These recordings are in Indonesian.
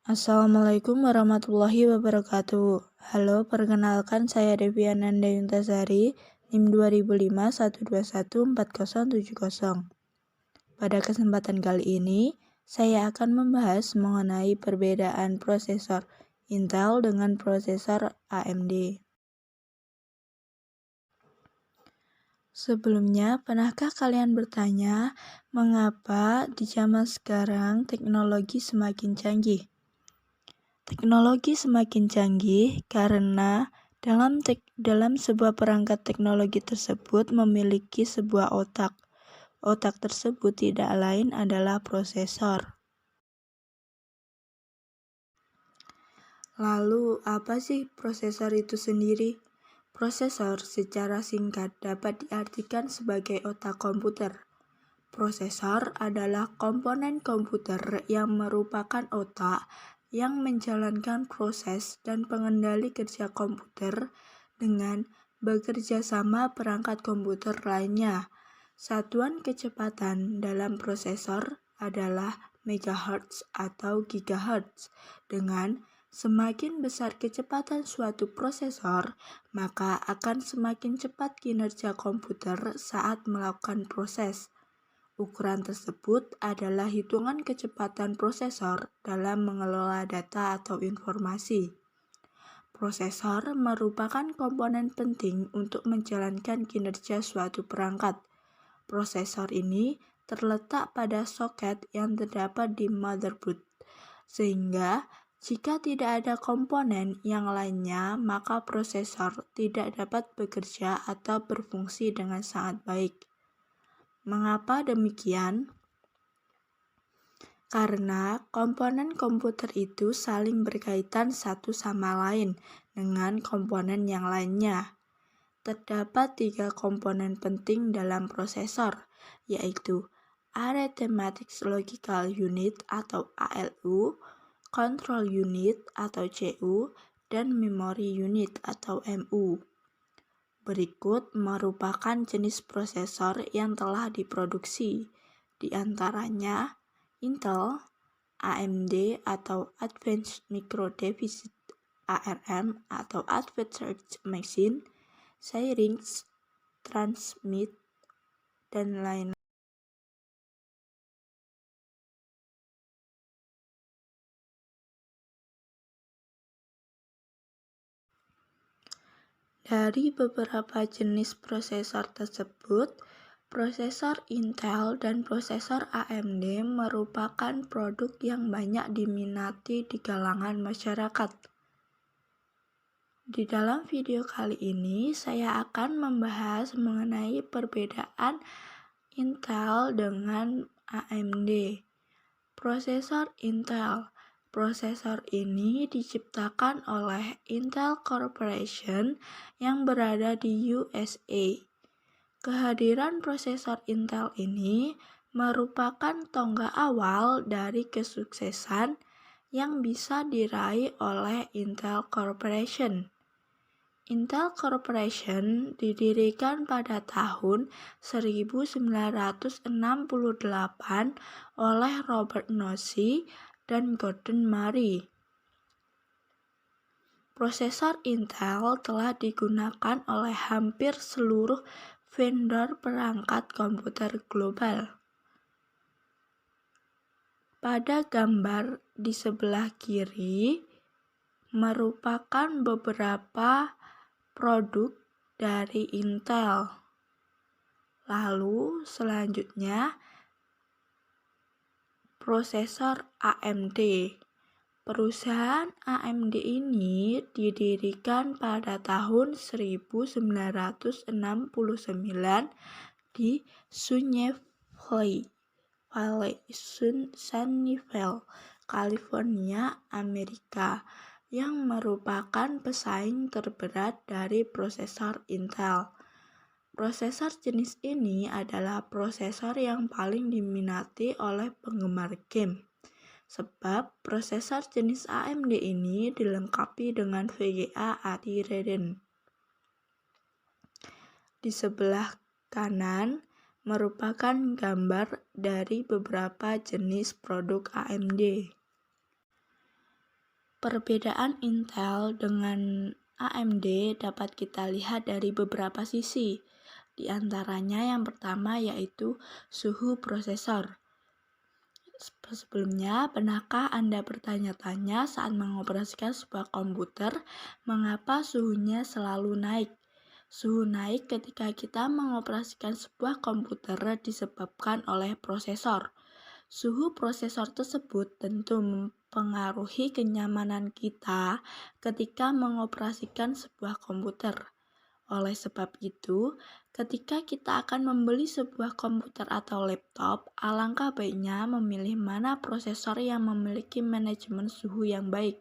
Assalamualaikum warahmatullahi wabarakatuh. Halo, perkenalkan saya Devi Ananda Yuntasari, NIM 2005121407. Pada kesempatan kali ini, saya akan membahas mengenai perbedaan prosesor Intel dengan prosesor AMD. Sebelumnya, pernahkah kalian bertanya mengapa di zaman sekarang teknologi semakin canggih? Teknologi semakin canggih karena dalam sebuah perangkat teknologi tersebut memiliki sebuah otak. Otak tersebut tidak lain adalah prosesor. Lalu, apa sih prosesor itu sendiri? Prosesor secara singkat dapat diartikan sebagai otak komputer. Prosesor adalah komponen komputer yang merupakan otak yang menjalankan proses dan pengendali kerja komputer dengan bekerja sama perangkat komputer lainnya. Satuan kecepatan dalam prosesor adalah megahertz atau gigahertz. Dengan semakin besar kecepatan suatu prosesor, maka akan semakin cepat kinerja komputer saat melakukan proses. Ukuran tersebut adalah hitungan kecepatan prosesor dalam mengelola data atau informasi. Prosesor merupakan komponen penting untuk menjalankan kinerja suatu perangkat. Prosesor ini terletak pada soket yang terdapat di motherboard, sehingga jika tidak ada komponen yang lainnya, maka prosesor tidak dapat bekerja atau berfungsi dengan sangat baik. Mengapa demikian? Karena komponen komputer itu saling berkaitan satu sama lain dengan komponen yang lainnya. Terdapat 3 komponen penting dalam prosesor, yaitu Arithmetic Logical Unit atau ALU, Control Unit atau CU, dan Memory Unit atau MU. Berikut merupakan jenis prosesor yang telah diproduksi, di antaranya Intel, AMD atau Advanced Micro Devices ARM atau Advanced Search Machine, Xilinx, Transmit, dan lain-lain. Dari beberapa jenis prosesor tersebut, prosesor Intel dan prosesor AMD merupakan produk yang banyak diminati di kalangan masyarakat. Di dalam video kali ini, saya akan membahas mengenai perbedaan Intel dengan AMD. Prosesor Intel. Prosesor ini diciptakan oleh Intel Corporation yang berada di USA. Kehadiran prosesor Intel ini merupakan tonggak awal dari kesuksesan yang bisa diraih oleh Intel Corporation. Intel Corporation didirikan pada tahun 1968 oleh Robert Noyce dan Gordon Murray. Prosesor Intel telah digunakan oleh hampir seluruh vendor perangkat komputer global. Pada gambar di sebelah kiri merupakan beberapa produk dari Intel. Lalu selanjutnya prosesor AMD. Perusahaan AMD ini didirikan pada tahun 1969 di Sunnyvale, California, Amerika, yang merupakan pesaing terberat dari prosesor Intel. Prosesor jenis ini adalah prosesor yang paling diminati oleh penggemar game, sebab prosesor jenis AMD ini dilengkapi dengan VGA ATI Radeon. Di sebelah kanan merupakan gambar dari beberapa jenis produk AMD. Perbedaan Intel dengan AMD dapat kita lihat dari beberapa sisi. Di antaranya yang pertama yaitu suhu prosesor. Sebelumnya, pernahkah Anda bertanya-tanya saat mengoperasikan sebuah komputer, mengapa suhunya selalu naik? Suhu naik ketika kita mengoperasikan sebuah komputer disebabkan oleh prosesor. Suhu prosesor tersebut tentu mempengaruhi kenyamanan kita ketika mengoperasikan sebuah komputer. Oleh sebab itu, ketika kita akan membeli sebuah komputer atau laptop, alangkah baiknya memilih mana prosesor yang memiliki manajemen suhu yang baik.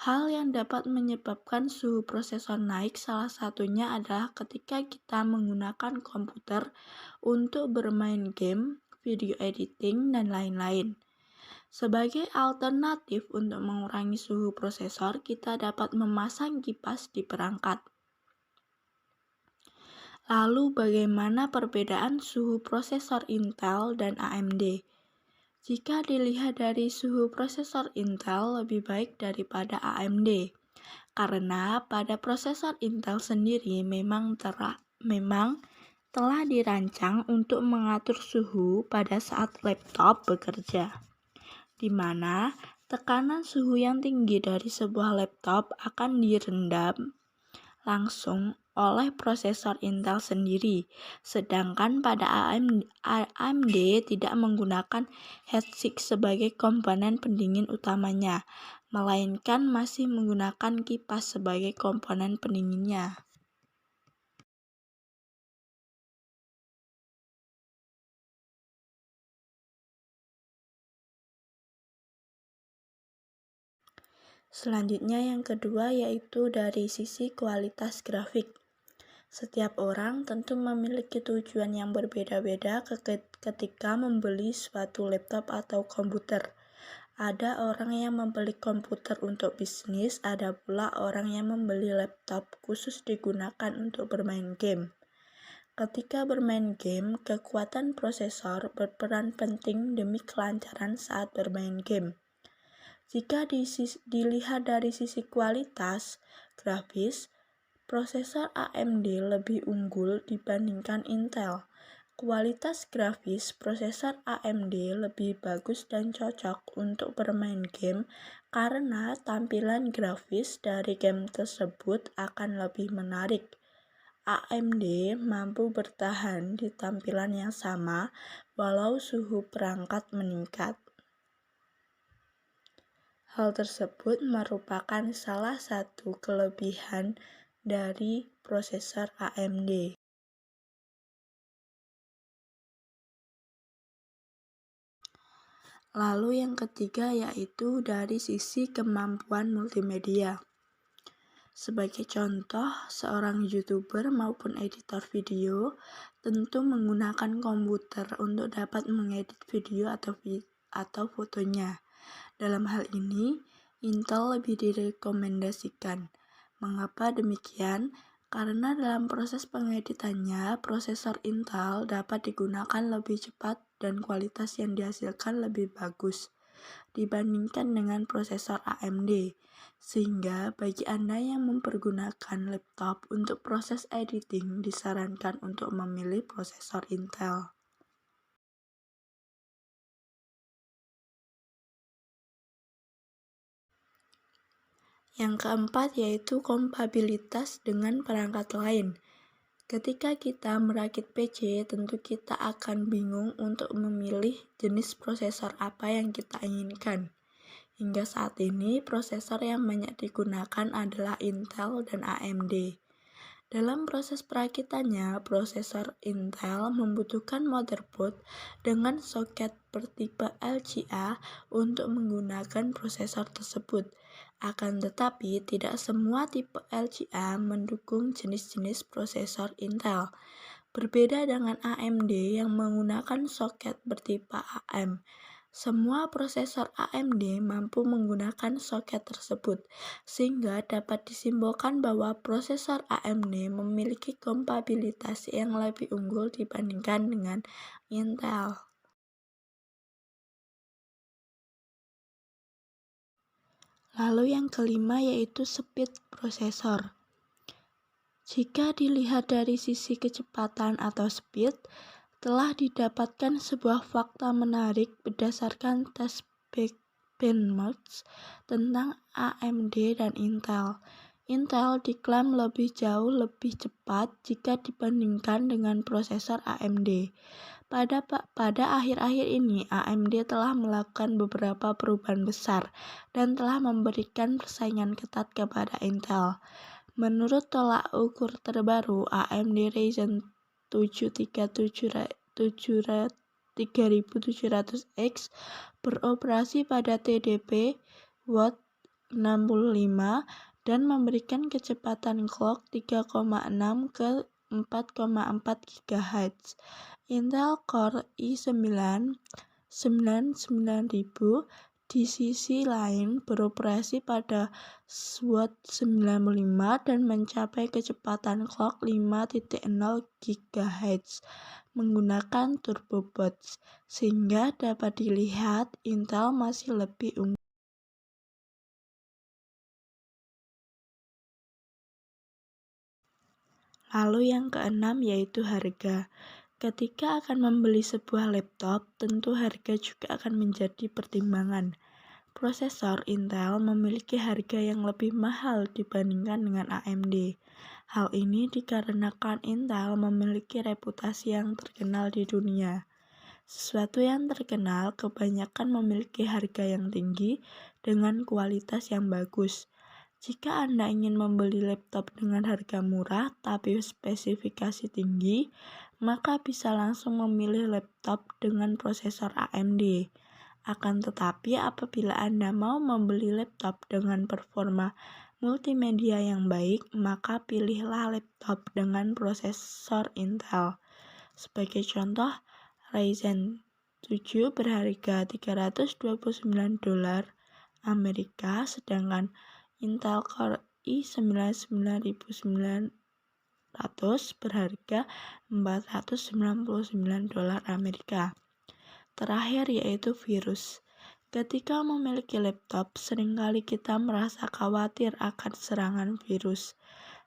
Hal yang dapat menyebabkan suhu prosesor naik salah satunya adalah ketika kita menggunakan komputer untuk bermain game, video editing, dan lain-lain. Sebagai alternatif untuk mengurangi suhu prosesor, kita dapat memasang kipas di perangkat. Lalu bagaimana perbedaan suhu prosesor Intel dan AMD? Jika dilihat dari suhu prosesor Intel lebih baik daripada AMD, karena pada prosesor Intel sendiri memang telah dirancang untuk mengatur suhu pada saat laptop bekerja, di mana tekanan suhu yang tinggi dari sebuah laptop akan direndam langsung oleh prosesor Intel sendiri, sedangkan pada AMD tidak menggunakan heatsink sebagai komponen pendingin utamanya, melainkan masih menggunakan kipas sebagai komponen pendinginnya. Selanjutnya yang kedua yaitu dari sisi kualitas grafik. Setiap orang tentu memiliki tujuan yang berbeda-beda ketika membeli suatu laptop atau komputer. Ada orang yang membeli komputer untuk bisnis, ada pula orang yang membeli laptop khusus digunakan untuk bermain game. Ketika bermain game, kekuatan prosesor berperan penting demi kelancaran saat bermain game. Jika dilihat dari sisi kualitas grafis, prosesor AMD lebih unggul dibandingkan Intel. Kualitas grafis prosesor AMD lebih bagus dan cocok untuk bermain game karena tampilan grafis dari game tersebut akan lebih menarik. AMD mampu bertahan di tampilan yang sama walau suhu perangkat meningkat. Hal tersebut merupakan salah satu kelebihan dari prosesor AMD. Lalu yang ketiga yaitu dari sisi kemampuan multimedia. Sebagai contoh, seorang YouTuber maupun editor video tentu menggunakan komputer untuk dapat mengedit video atau fotonya. Dalam hal ini, Intel lebih direkomendasikan. Mengapa demikian? Karena dalam proses pengeditannya, prosesor Intel dapat digunakan lebih cepat dan kualitas yang dihasilkan lebih bagus dibandingkan dengan prosesor AMD. Sehingga bagi Anda yang mempergunakan laptop untuk proses editing, disarankan untuk memilih prosesor Intel. Yang keempat yaitu kompatibilitas dengan perangkat lain. Ketika kita merakit PC, tentu kita akan bingung untuk memilih jenis prosesor apa yang kita inginkan. Hingga saat ini, prosesor yang banyak digunakan adalah Intel dan AMD. Dalam proses perakitannya, prosesor Intel membutuhkan motherboard dengan soket bertipe LGA untuk menggunakan prosesor tersebut. Akan tetapi, tidak semua tipe LGA mendukung jenis-jenis prosesor Intel. Berbeda dengan AMD yang menggunakan soket bertipe AM. Semua prosesor AMD mampu menggunakan soket tersebut, sehingga dapat disimpulkan bahwa prosesor AMD memiliki kompatibilitas yang lebih unggul dibandingkan dengan Intel. Lalu yang kelima yaitu speed processor. Jika dilihat dari sisi kecepatan atau speed, telah didapatkan sebuah fakta menarik berdasarkan tes benchmarks tentang AMD dan Intel. Intel diklaim jauh lebih cepat jika dibandingkan dengan prosesor AMD. Pada akhir-akhir ini, AMD telah melakukan beberapa perubahan besar dan telah memberikan persaingan ketat kepada Intel. Menurut tolak ukur terbaru, AMD Ryzen 7 3700X beroperasi pada TDP Watt 65 dan memberikan kecepatan clock 3,6 ke 4,4 GHz. Intel Core i9 99000 di sisi lain beroperasi pada Watt 95 dan mencapai kecepatan clock 5.0 GHz menggunakan turbo boost, sehingga dapat dilihat Intel masih lebih unggul. Lalu yang keenam yaitu harga. Ketika akan membeli sebuah laptop, tentu harga juga akan menjadi pertimbangan. Prosesor Intel memiliki harga yang lebih mahal dibandingkan dengan AMD. Hal ini dikarenakan Intel memiliki reputasi yang terkenal di dunia. Sesuatu yang terkenal kebanyakan memiliki harga yang tinggi dengan kualitas yang bagus. Jika Anda ingin membeli laptop dengan harga murah tapi spesifikasi tinggi, maka bisa langsung memilih laptop dengan prosesor AMD. Akan tetapi apabila Anda mau membeli laptop dengan performa multimedia yang baik, maka pilihlah laptop dengan prosesor Intel. Sebagai contoh, Ryzen 7 berharga $329 Amerika, sedangkan Intel Core i9 9900 berharga $499 Amerika. Terakhir yaitu virus. Ketika memiliki laptop, seringkali kita merasa khawatir akan serangan virus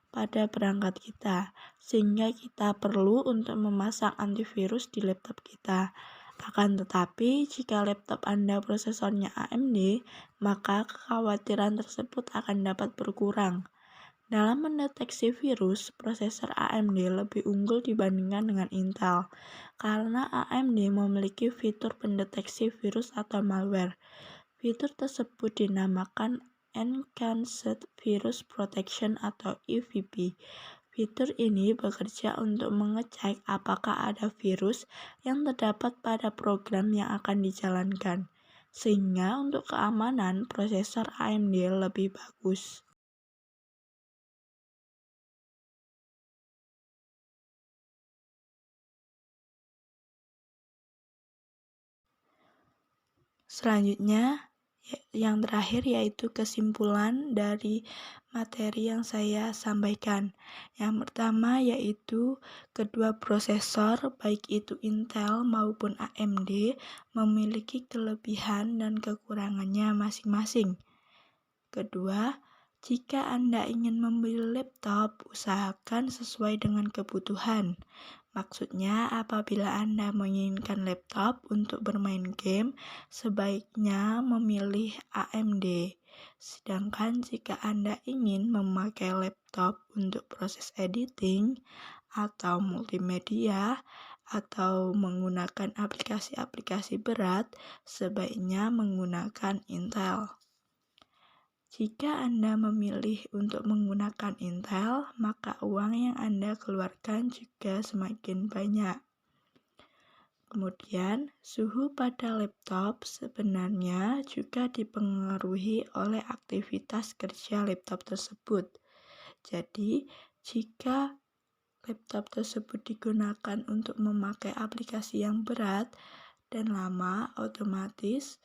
pada perangkat kita, sehingga kita perlu untuk memasang antivirus di laptop kita. Akan tetapi, jika laptop Anda prosesornya AMD, maka kekhawatiran tersebut akan dapat berkurang. Dalam mendeteksi virus, prosesor AMD lebih unggul dibandingkan dengan Intel, karena AMD memiliki fitur pendeteksi virus atau malware. Fitur tersebut dinamakan Enhanced Virus Protection atau EVP. Fitur ini bekerja untuk mengecek apakah ada virus yang terdapat pada program yang akan dijalankan, sehingga untuk keamanan prosesor AMD lebih bagus. Selanjutnya, yang terakhir yaitu kesimpulan dari materi yang saya sampaikan. Yang pertama yaitu kedua prosesor, baik itu Intel maupun AMD, memiliki kelebihan dan kekurangannya masing-masing. Kedua, jika Anda ingin membeli laptop, usahakan sesuai dengan kebutuhan. Maksudnya, apabila Anda menginginkan laptop untuk bermain game, sebaiknya memilih AMD. Sedangkan jika Anda ingin memakai laptop untuk proses editing atau multimedia atau menggunakan aplikasi-aplikasi berat, sebaiknya menggunakan Intel. Jika Anda memilih untuk menggunakan Intel, maka uang yang Anda keluarkan juga semakin banyak. Kemudian, suhu pada laptop sebenarnya juga dipengaruhi oleh aktivitas kerja laptop tersebut. Jadi, jika laptop tersebut digunakan untuk memakai aplikasi yang berat dan lama, otomatis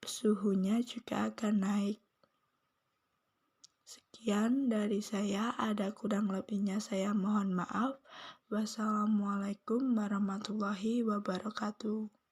suhunya juga akan naik. Sekian dari saya, ada kurang lebihnya saya mohon maaf. Wassalamualaikum warahmatullahi wabarakatuh.